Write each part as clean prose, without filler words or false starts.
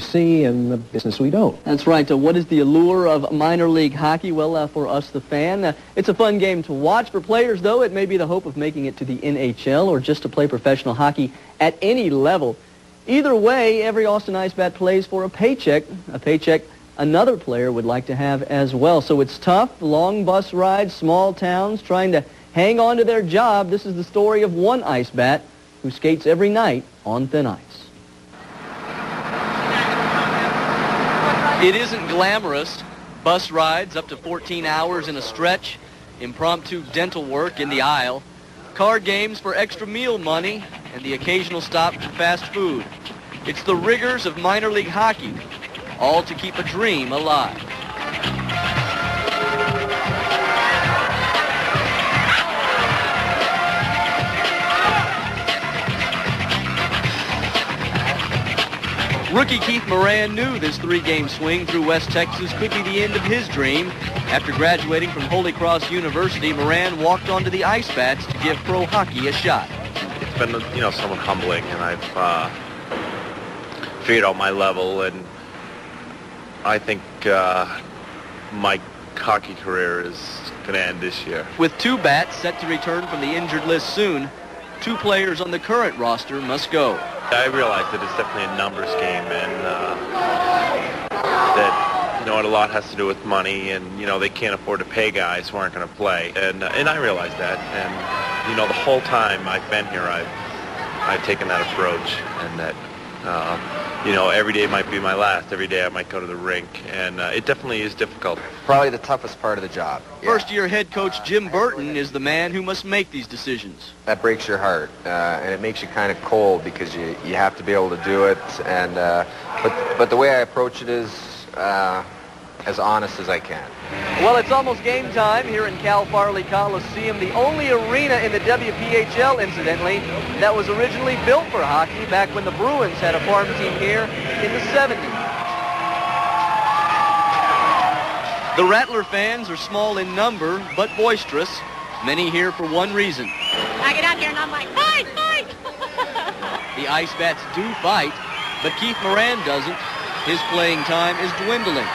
see and the business we don't. That's right. What is the allure of minor league hockey? Well, for us, the fan, it's a fun game to watch. For players, though, it may be the hope of making it to the NHL or just to play professional hockey at any level. Either way, every Austin Ice Bat plays for a paycheck another player would like to have as well. So it's tough, long bus rides, small towns, trying to hang on to their job. This is the story of one Ice Bat who skates every night on thin ice. It isn't glamorous. Bus rides up to 14 hours in a stretch, impromptu dental work in the aisle, card games for extra meal money, and the occasional stop for fast food. It's the rigors of minor league hockey, all to keep a dream alive. Rookie Keith Moran knew this three-game swing through West Texas could be the end of his dream. After graduating from Holy Cross University, Moran walked onto the Ice Bats to give pro hockey a shot. It's been, somewhat humbling, and I've figured out my level, and I think my hockey career is going to end this year. With two bats set to return from the injured list soon, two players on the current roster must go. I realize that it's definitely a numbers game, and that a lot has to do with money, and they can't afford to pay guys who aren't going to play, and I realize that, and the whole time I've been here, I've taken that approach, and that every day might be my last. Every day I might go to the rink, and it definitely is difficult. Probably the toughest part of the job. Yeah. First-year head coach Jim Burton is the man who must make these decisions. That breaks your heart, and it makes you kind of cold because you have to be able to do it. And but the way I approach it is as honest as I can. Well, it's almost game time here in Cal Farley Coliseum, the only arena in the WPHL, incidentally, that was originally built for hockey back when the Bruins had a farm team here in the 70s. The Rattler fans are small in number, but boisterous. Many here for one reason. I get out here and I'm like, fight, fight! The Ice Bats do fight, but Keith Moran doesn't. His playing time is dwindling.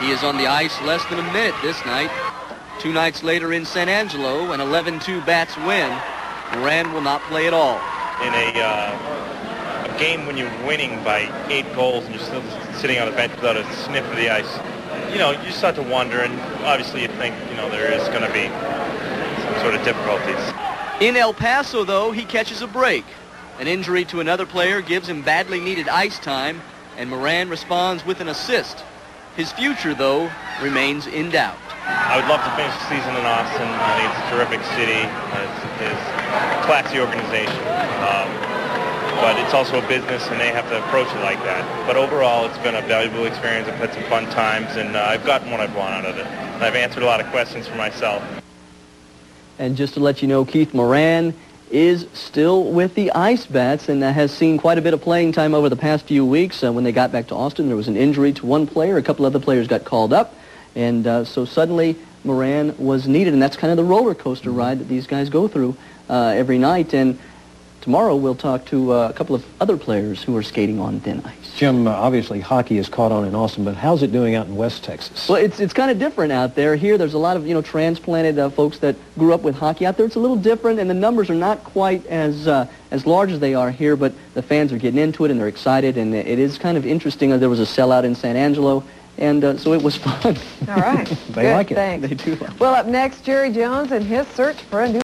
He is on the ice less than a minute this night. 2 nights later in San Angelo, an 11-2 Bats win. Moran will not play at all. In a game when you're winning by 8 goals and you're still sitting on the bench without a sniff of the ice, you just start to wonder, and obviously you think, there is going to be some sort of difficulties. In El Paso, though, he catches a break. An injury to another player gives him badly needed ice time, and Moran responds with an assist. His future, though, remains in doubt. I would love to finish the season in Austin. I think it's a terrific city. It's a classy organization. But it's also a business, and they have to approach it like that. But overall, it's been a valuable experience. I've had some fun times, and I've gotten what I've wanted out of it. And I've answered a lot of questions for myself. And just to let you know, Keith Moran is still with the Ice Bats and has seen quite a bit of playing time over the past few weeks. When they got back to Austin, there was an injury to one player. A couple other players got called up. And so suddenly Moran was needed. And that's kind of the roller coaster ride that these guys go through every night. And tomorrow we'll talk to a couple of other players who are skating on thin ice. Jim, obviously hockey is caught on in Austin, but how's it doing out in West Texas? Well, it's kind of different out there. Here, there's a lot of, transplanted folks that grew up with hockey. Out there, it's a little different, and the numbers are not quite as large as they are here, but the fans are getting into it, and they're excited, and it is kind of interesting. There was a sellout in San Angelo, and so it was fun. All right. They like it. Thanks. They do. Well, up next, Jerry Jones and his search for a new